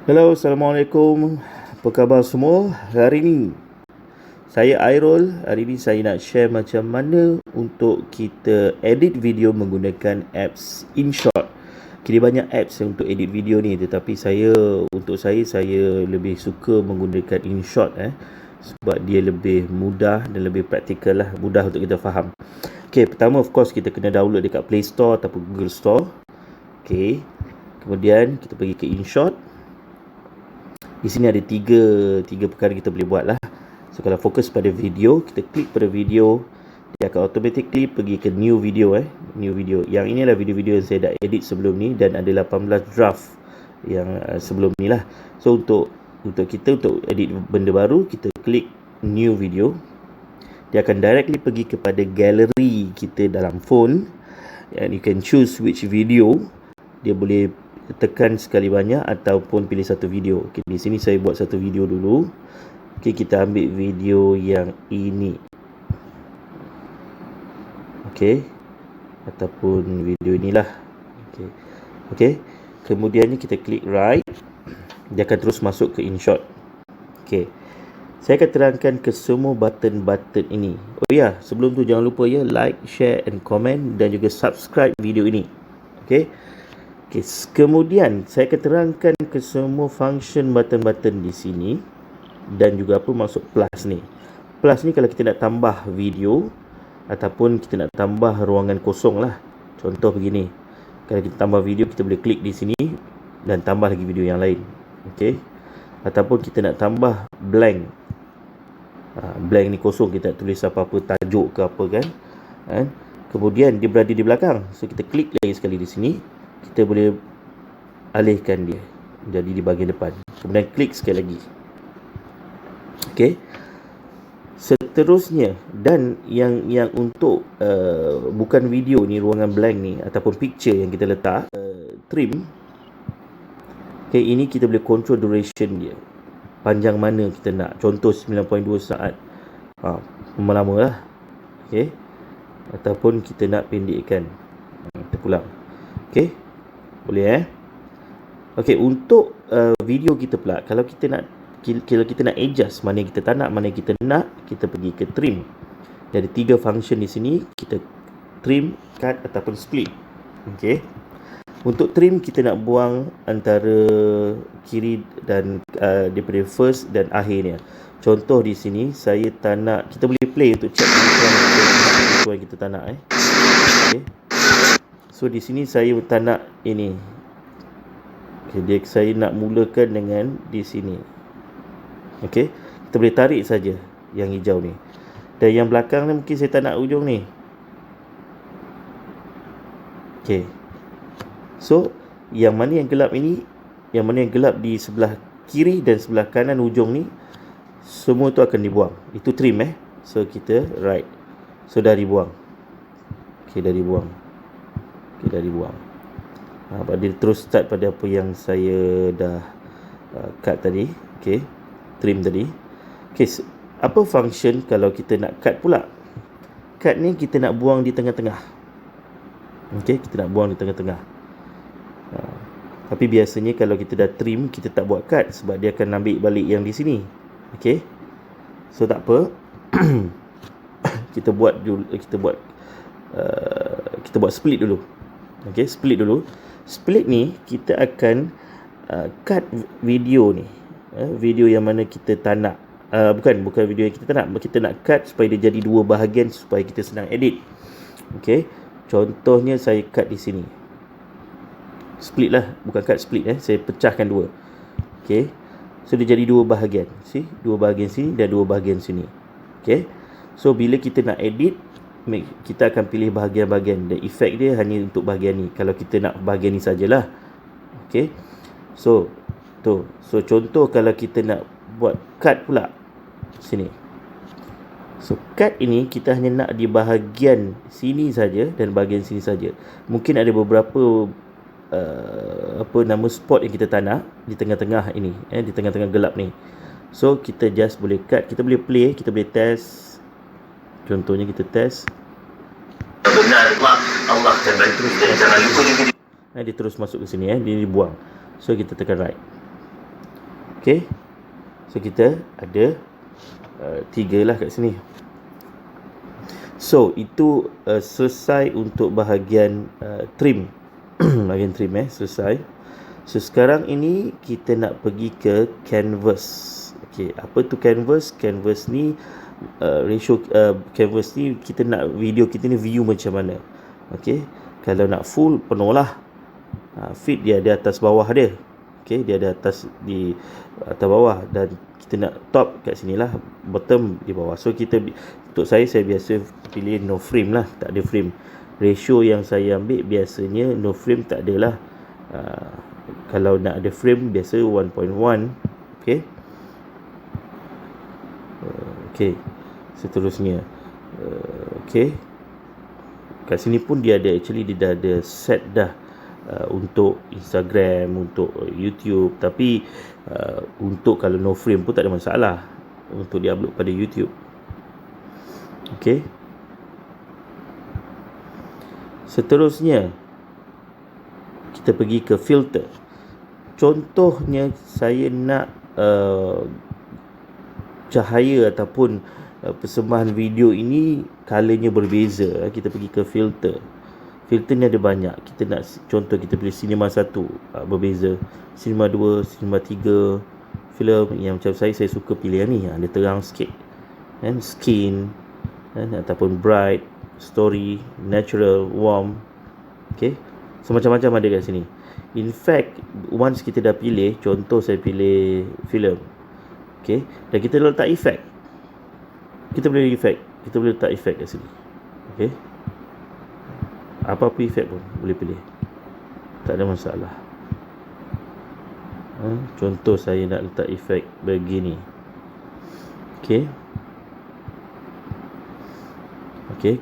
Hello, Assalamualaikum. Apa khabar semua? Hari ini saya Airul. Hari ini saya nak share macam mana untuk kita edit video menggunakan apps InShot. Kira banyak apps untuk edit video ni, tetapi untuk saya lebih suka menggunakan InShot sebab dia lebih mudah dan lebih praktikal lah, mudah untuk kita faham. Okay, pertama of course kita kena download dekat Play Store ataupun Google Store. Okay, kemudian kita pergi ke InShot. Di sini ada tiga perkara kita boleh buat lah. So kalau fokus pada video, kita klik pada video, dia akan automatically pergi ke new video. New video. Yang ini adalah video-video yang saya dah edit sebelum ni, dan ada 18 draft yang sebelum ni lah. So untuk edit benda baru, kita klik new video. Dia akan directly pergi kepada gallery kita dalam phone, and you can choose which video. Dia boleh tekan sekali banyak ataupun pilih satu video. Okay, di sini saya buat satu video dulu. Okay, kita ambil video yang ini. Okay, ataupun video inilah. Okay, kemudiannya kita klik right. Dia akan terus masuk ke InShot. Okay, saya akan terangkan ke semua button-button ini. Oh ya, sebelum tu jangan lupa ya, like, share and comment, dan juga subscribe video ini. Okay, kemudian saya akan terangkan ke semua function button-button di sini, dan juga apa maksud plus ni. Plus ni kalau kita nak tambah video ataupun kita nak tambah ruangan kosong lah. Contoh begini, kalau kita tambah video, kita boleh klik di sini dan tambah lagi video yang lain. Okey, ataupun kita nak tambah blank. Blank ni kosong, kita nak tulis apa-apa, tajuk ke apa kan. Kemudian dia berada di belakang, so kita klik lagi sekali di sini. Kita boleh alihkan dia jadi di bahagian depan. Kemudian klik sekali lagi. Okey. Seterusnya, dan yang untuk bukan video ni, ruangan blank ni ataupun picture yang kita letak, trim. Okey, ini kita boleh control duration dia. Panjang mana kita nak. Contoh 9.2 saat. Lama-lama lah. Okey. Ataupun kita nak pendekkan. Kita pulang. Okey. Boleh Okey, untuk video kita pula, kalau kita nak adjust mana yang kita tak nak, mana yang kita nak, kita pergi ke trim. Ada 3 function di sini. Kita trim, cut ataupun split. Okey. Untuk trim, kita nak buang antara kiri dan daripada first dan akhirnya. Contoh di sini, saya tak nak, kita boleh play untuk check which one kita tak nak Okey. So di sini saya tak nak ini. Okay, saya nak mulakan dengan di sini. Okey, kita boleh tarik saja yang hijau ni. Dan yang belakang ni mungkin saya tak nak ujung ni. Okey. So yang mana yang gelap ini, yang mana yang gelap di sebelah kiri dan sebelah kanan ujung ni, semua tu akan dibuang. Itu trim So kita right. So dah dibuang. Okey, dah dibuang. Dia terus start pada apa yang saya dah cut tadi. Okey, trim tadi. Okey, apa function kalau kita nak cut pula? Cut ni kita nak buang di tengah-tengah. Okey, kita nak buang di tengah-tengah. Tapi biasanya kalau kita dah trim, kita tak buat cut sebab dia akan ambil balik yang di sini. Okey, so tak apa. kita buat split dulu. Okey, split dulu. Split ni kita akan cut video ni. Video yang mana kita tak nak. Bukan video yang kita tak nak. Kita nak cut supaya dia jadi 2 bahagian supaya kita senang edit. Okey. Contohnya saya cut di sini. Split lah, bukan cut, split Saya pecahkan 2. Okey. So dia jadi 2 bahagian. See? 2 bahagian sini dan 2 bahagian sini. Okey. So bila kita nak edit, kita akan pilih bahagian-bahagian, dan efek dia hanya untuk bahagian ni. Kalau kita nak bahagian ni sajalah. Okey. So contoh kalau kita nak buat cut pula sini. So cut ini kita hanya nak di bahagian sini saja dan bahagian sini saja. Mungkin ada beberapa spot yang kita tak nak di tengah-tengah ini, di tengah-tengah gelap ni. So kita just boleh cut, kita boleh play, kita boleh test. Contohnya kita test. Benar Allah akan bantu. Jangan lupa dia terus masuk ke sini dia dibuang. So kita tekan right. Okay, so kita ada 3 lah kat sini. So itu selesai untuk bahagian trim. Bahagian trim selesai. So sekarang ini kita nak pergi ke canvas. Okay, apa tu canvas? Canvas ni ratio canvas ni kita nak video kita ni view macam mana. Okay, kalau nak full penuh lah. Fit dia ada atas bawah dia. Okay, dia ada atas di atas bawah, dan kita nak top kat sini lah, bottom di bawah. So kita, untuk saya biasa pilih no frame lah, tak ada frame. Ratio yang saya ambil biasanya no frame tak ada lah. Kalau nak ada frame biasa 1.1. Okay. Okay, seterusnya okay, kat sini pun dia ada, actually dia dah ada set dah untuk Instagram, untuk YouTube. Tapi untuk kalau no frame pun tak ada masalah untuk di-upload pada YouTube. Okay, seterusnya kita pergi ke filter. Contohnya saya nak cahaya ataupun persembahan video ini colornya berbeza. Kita pergi ke filter. Filter ni ada banyak. Kita nak contoh, kita pilih Cinema 1 berbeza, Cinema 2, Cinema 3, filem yang macam saya suka pilih yang ni, ada terang sikit, skin, ataupun bright, story, natural, warm. Okay, so macam-macam ada kat sini. In fact, once kita dah pilih, contoh saya pilih filem, okay, dan kita letak efek, kita boleh letak efek kat sini. Okay, apa-apa efek pun boleh pilih, tak ada masalah. Contoh saya nak letak efek begini. Okay,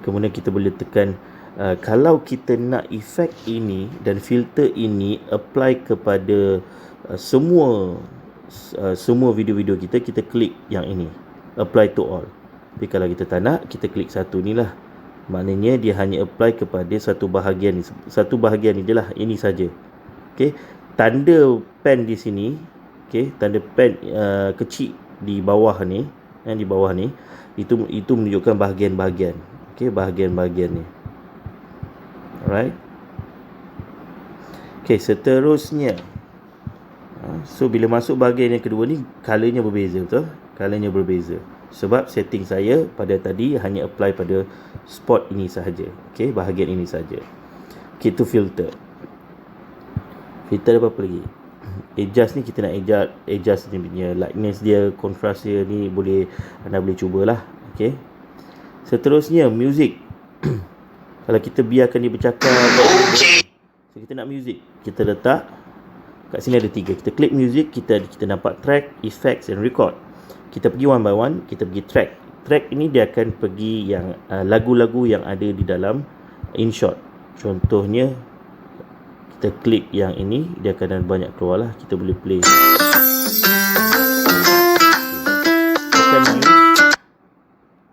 kemudian kita boleh tekan. Kalau kita nak efek ini dan filter ini apply kepada semua video-video kita klik yang ini, apply to all. Tapi kalau kita tak nak, kita klik satu ni lah. Maknanya dia hanya apply kepada satu bahagian ni. Satu bahagian ni je lah, ini saja. Okay, tanda pen di sini, okay, tanda pen kecil di bawah ni, di bawah ni, itu menunjukkan bahagian-bahagian. Okay, bahagian-bahagian ni. Alright. Okay, seterusnya. So bila masuk bahagian yang kedua ni, colornya berbeza, betul? Colornya berbeza. Sebab setting saya pada tadi hanya apply pada spot ini sahaja. Okay, bahagian ini sahaja. Okay, itu filter. Filter apa lagi? Adjust ni kita nak adjust dia punya lightness dia, contrast dia ni, anda boleh cubalah. Okay. Seterusnya music. Kalau kita biarkan dia bercakap, so kita nak music, kita letak kat sini ada 3. Kita klik music, kita nampak track, effects and record. Kita pergi one by one, kita pergi track. Track ini dia akan pergi yang lagu-lagu yang ada di dalam InShot. Contohnya kita klik yang ini, dia akan ada banyak keluar lah. Kita boleh play.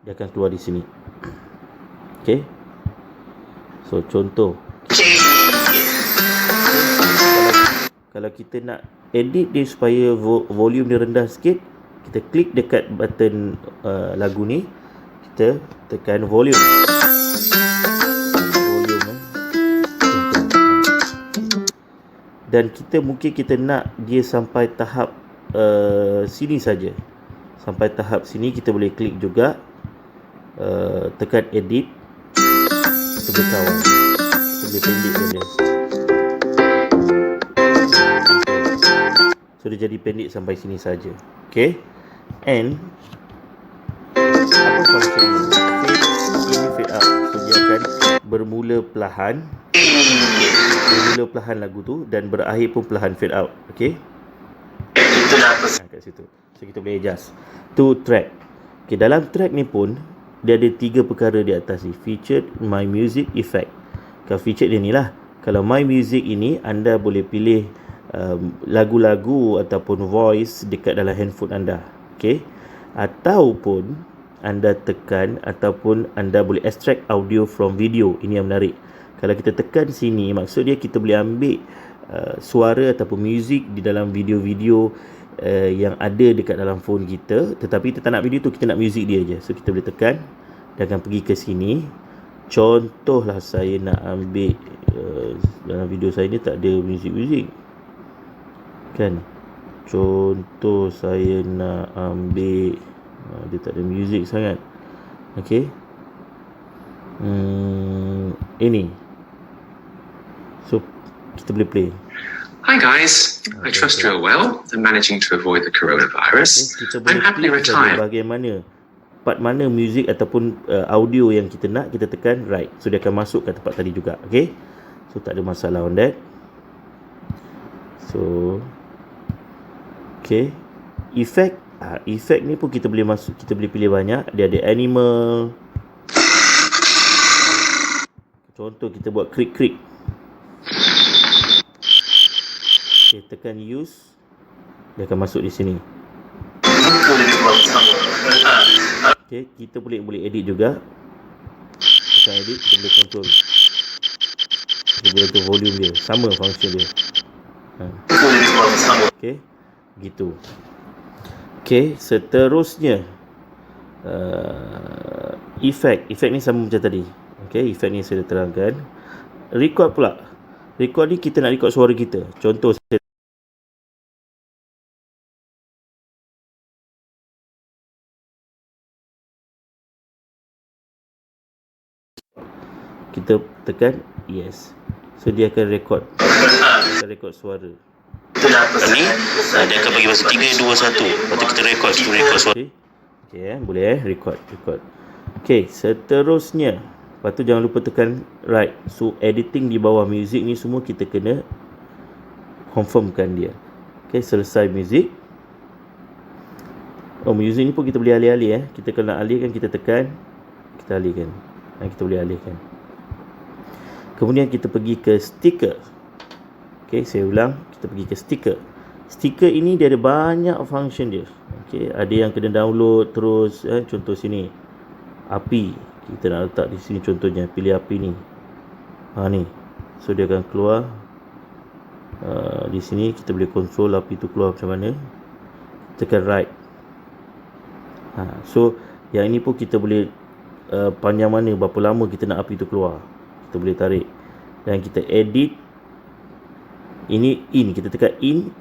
Dia akan keluar di sini. Okay. So contoh, kalau kita nak edit dia supaya volume dia rendah sikit, kita klik dekat button lagu ni, kita tekan volume. Dan mungkin kita nak dia sampai tahap sini saja. Sampai tahap sini kita boleh klik juga, tekan edit, kita boleh kawal, kita boleh pendek dia. So dia jadi pendek sampai sini saja. Okay. And apa function ni? Fade in, fade out. So dia akan bermula perlahan lagu tu, dan berakhir pun perlahan fade out. Okay. Kat situ. So kita boleh adjust. Tu track. Okay, dalam track ni pun dia ada 3 perkara di atas ni. Featured, My Music, Effect. Kalau featured dia ni lah. Kalau My Music ini, anda boleh pilih lagu-lagu ataupun voice dekat dalam handphone anda. Okay. Ataupun anda tekan, ataupun anda boleh extract audio from video. Ini yang menarik. Kalau kita tekan sini, maksud dia kita boleh ambil suara ataupun music di dalam video-video yang ada dekat dalam phone kita, tetapi kita tak nak video tu, kita nak music dia je. So kita boleh tekan, dia akan pergi ke sini. Contohlah saya nak ambil dalam video saya ni tak ada music kan. Contoh saya nak ambil dia tak ada music sangat. Okey. Ini. So kita boleh play. Hi guys, I trust you are well and managing to avoid the coronavirus. I'm happily retired. Bagaimana part mana music ataupun audio yang kita nak, kita tekan right. So dia akan masuk ke tempat tadi juga. Okay, so tak ada masalah on that. So okay, effect effect ni pun kita boleh masuk, kita boleh pilih banyak. Dia ada animal. Contoh kita buat krik-krik. Okay, tekan use, dia akan masuk di sini. Okay, kita boleh edit juga. Tekan edit, kita boleh control. Kita boleh atur volume dia, sama function dia. Okay, gitu. Okay, seterusnya effect ni sama macam tadi. Okay, effect ni saya dah terangkan. Record pula. Record ni kita nak record suara kita. Contoh kita tekan yes. So dia akan record. Dia akan record suara. Ni dia akan bagi masa 3, 2, 1. Lepas tu kita record suara. Okay, boleh record. Okay, seterusnya. Lepas tu jangan lupa tekan right. So editing di bawah music ni semua kita kena confirmkan dia. Okay, selesai music. Oh, music ni pun kita boleh alih-alih Kita kena alihkan, kita tekan, kita alihkan. Kita boleh alihkan. Kemudian kita pergi ke stiker. Okay, saya ulang, kita pergi ke stiker. Stiker ini dia ada banyak function dia. Okay, ada yang kena download terus. Contoh sini, api. Kita nak letak di sini contohnya, pilih api ni. Ni. So dia akan keluar. Di sini kita boleh control api tu keluar macam mana. Tekan right. So yang ini pun kita boleh panjang mana, berapa lama kita nak api tu keluar. Kita boleh tarik. Dan kita edit. Ini in, kita tekan in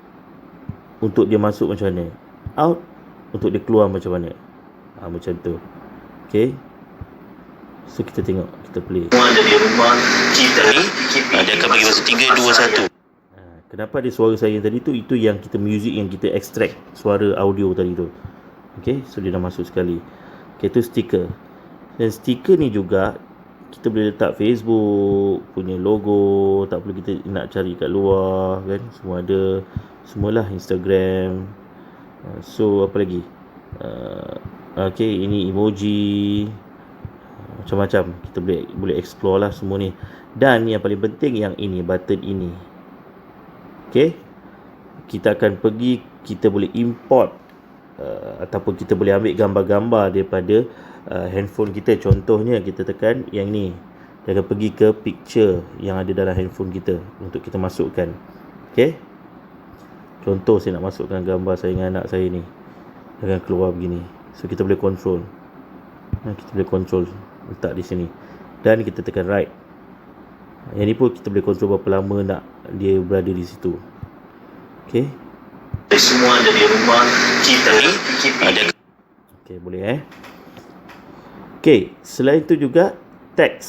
untuk dia masuk macam mana. Out untuk dia keluar macam mana. Macam tu. Okay. So kita tengok, kita play. Dari rumah kita ni dia akan bagi masa 3, 2, 1. Kenapa ada suara saya tadi tu? Itu yang kita music yang kita extract suara audio tadi tu. Okay, so dia dah masuk sekali. Okay, tu stiker. Dan stiker ni juga kita boleh letak Facebook punya logo. Tak perlu kita nak cari kat luar kan. Semua ada. Semualah Instagram. So apa lagi? Okay, ini emoji. Macam-macam. Kita boleh explore lah semua ni. Dan yang paling penting yang ini, button ini. Okay, kita akan pergi, kita boleh import ataupun kita boleh ambil gambar-gambar daripada handphone kita. Contohnya kita tekan yang ni, dia akan pergi ke picture yang ada dalam handphone kita untuk kita masukkan. Okay, contoh saya nak masukkan gambar saya dengan anak saya ni, dia akan keluar begini. So kita boleh control. Kita boleh control letak di sini. Dan kita tekan right. Yang ni pun kita boleh control berapa lama nak dia berada di situ. Okay, semua ada di rumah kita ni ada. Okay, boleh Okay, selain tu juga teks.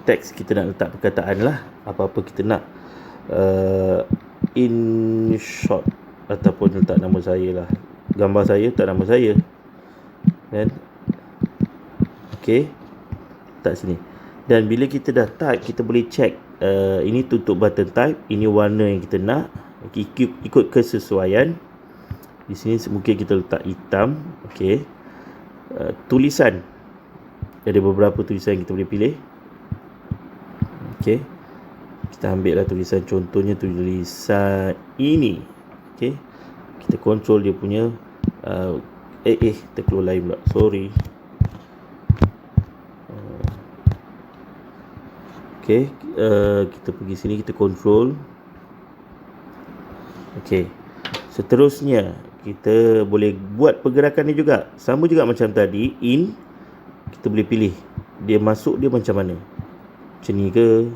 Teks kita nak letak perkataan lah, apa-apa kita nak. In short, ataupun letak nama saya lah, gambar saya, tak nama saya kan. Okay, letak sini. Dan bila kita dah type, kita boleh check ini tutup button type, ini warna yang kita nak. Ikut kesesuaian. Di sini mungkin kita letak hitam. Okay, tulisan, ada beberapa tulisan yang kita boleh pilih. Okay, kita ambil lah tulisan, contohnya tulisan ini. Okay, kita control dia punya terkeluar lain pula, sorry. Okay, kita pergi sini, kita control. Okay, Seterusnya, kita boleh buat pergerakan ni juga. Sama juga macam tadi, in, kita boleh pilih dia masuk dia macam mana. Macam ni ke,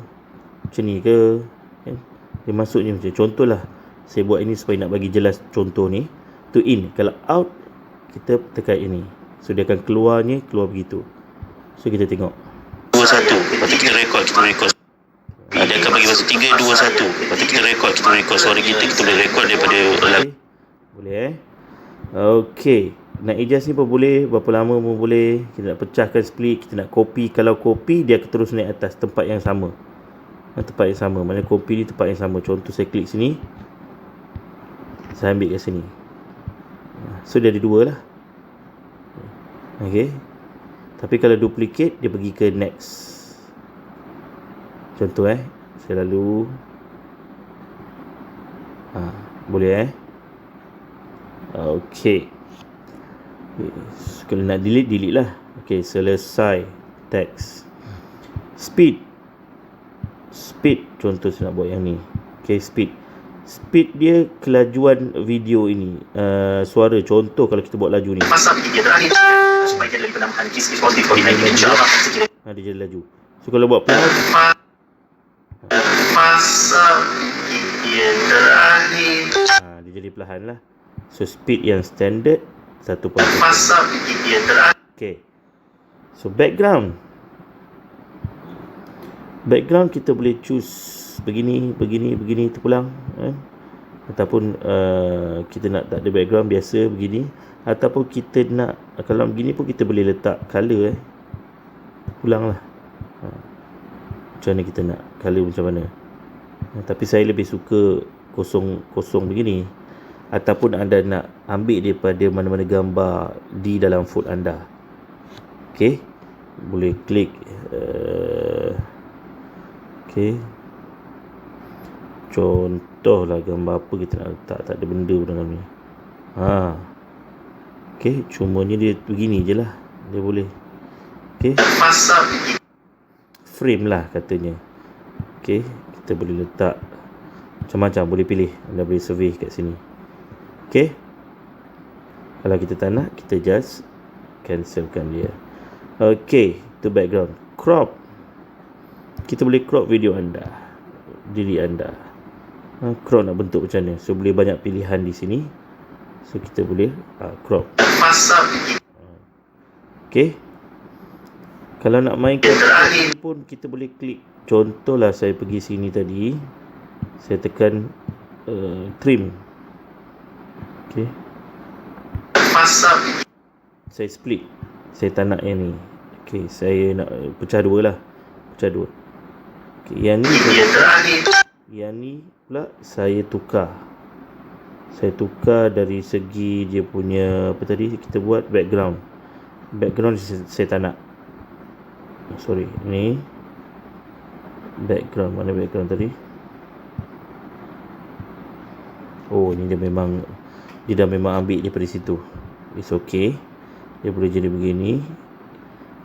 macam ni ke, kan? Dia masuk ni macam, contohlah saya buat ini supaya nak bagi jelas contoh ni. Tu in. Kalau out, kita tekan ini, so dia akan keluar begitu. So kita tengok 2 1. Lepas tu kita rekod dia akan bagi masa 3 2 1. Lepas tu kita rekod suara kita boleh rekod daripada boleh Okey, nak adjust ni pun boleh, berapa lama pun boleh. Kita nak pecahkan split, kita nak copy. Kalau copy, dia akan terus naik atas tempat yang sama. Tempat yang sama, mana copy ni tempat yang sama. Contoh saya klik sini, saya ambil kat sini, so dia ada 2 lah. Okey, tapi kalau duplicate, dia pergi ke next. Contoh saya lalu boleh Okey. Kalau nak delete lah. Okey, selesai teks. Speed, contoh saya nak buat yang ni. Okey, speed dia kelajuan video ini, suara. Contoh kalau kita buat laju ni, supaya dia lebih penambahan kes positif COVID-19 insyaAllah. dia jadi laju. So kalau buat pelan, dia jadi perlahan lah. So speed yang standard 1.1. Okay. So background kita boleh choose begini terpulang, ataupun kita nak tak ada background biasa begini, ataupun kita nak kalau begini pun kita boleh letak color pulang lah. Macam mana kita nak color macam mana. Tapi saya lebih suka kosong begini. Ataupun anda nak ambil daripada mana-mana gambar di dalam phone anda. Okey, boleh klik okey, contohlah gambar apa kita nak letak, tak ada benda pun dalam ni. Okey, cumanya dia begini je lah, dia boleh. Okey, frame lah katanya. Okey, kita boleh letak macam-macam, boleh pilih. Anda boleh survey kat sini. Okey, kalau kita tak nak, kita just cancelkan dia. Okey, itu background. Crop, kita boleh crop video anda, diri anda. Crop nak bentuk macam mana, so boleh banyak pilihan di sini. So kita boleh crop. Okey, kalau nak mainkan pun kita boleh klik. Contohlah saya pergi sini tadi, saya tekan trim. Okey, saya split, saya tak nak yang ni. Okey, saya nak pecah 2 lah, pecah 2. Okey, yang ni pula saya tukar dari segi dia punya apa tadi kita buat background saya tak nak. Sorry, ni background, mana background tadi? Ni dia dah memang ambil daripada situ. It's okay, dia boleh jadi begini.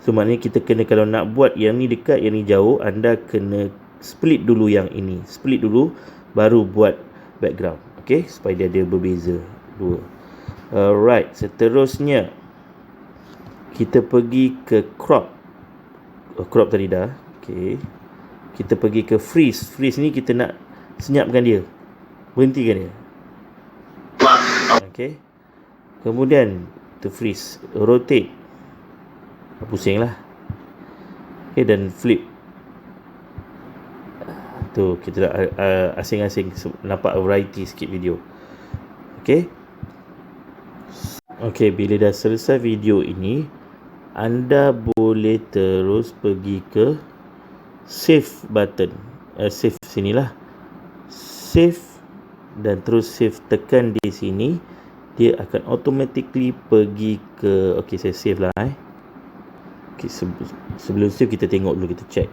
So maknanya kita kena, kalau nak buat yang ni dekat, yang ni jauh, anda kena split dulu yang ini, split dulu baru buat background. Okay, supaya dia ada berbeza 2. Alright, seterusnya kita pergi ke crop. Crop tadi dah. Okay, kita pergi ke freeze. Freeze ni kita nak senyapkan dia, berhentikan dia. Okay, kemudian to freeze, rotate, pusing lah. Okay, dan flip. Tu kita asing-asing, nampak variety sikit video. Okay, bila dah selesai video ini, anda boleh terus pergi ke save button. Save sinilah, save, dan terus save, tekan di sini, dia akan automatically pergi ke, okey, saya save lah. Okay, sebelum save kita tengok dulu, kita check.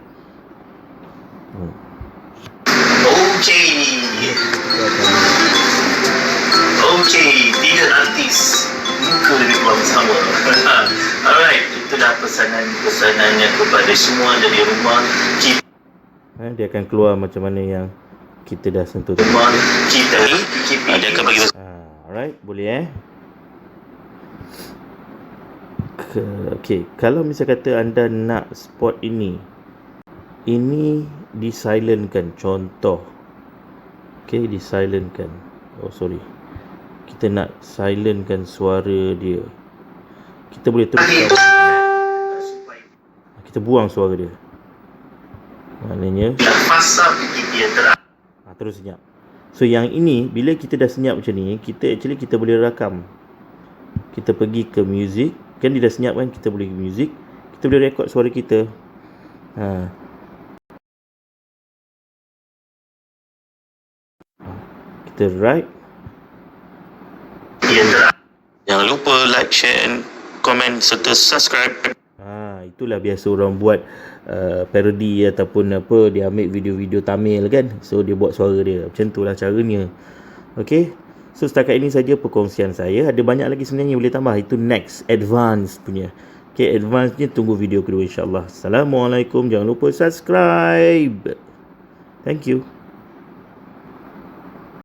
Okey, 3 artis muka lebih kurang sama. Alright, itulah pesanannya kepada semua dari rumah. Dia akan keluar macam mana yang kita dah sentuh tadi. Kita ni dia akan bagi Alright, boleh Okay, kalau misal kata anda nak spot ini disilentkan, contoh. Okay, disilentkan. Oh sorry, kita nak silentkan suara dia. Kita boleh terus kita buang suara dia. Maknanya terus senyap. So yang ini, bila kita dah senyap macam ni, kita boleh rakam. Kita pergi ke music, kan dia dah senyap kan, kita boleh ke music, kita boleh rekod suara kita. Kita write. Jangan lupa like, share and komen serta subscribe. Itulah biasa orang buat parody ataupun apa, dia ambil video-video Tamil kan, so dia buat suara dia. Macam itulah caranya. Okay, so setakat ini saja perkongsian saya. Ada banyak lagi sebenarnya boleh tambah, itu next advance punya. Okay, advance ni tunggu video kedua insyaAllah. Assalamualaikum, jangan lupa subscribe. Thank you.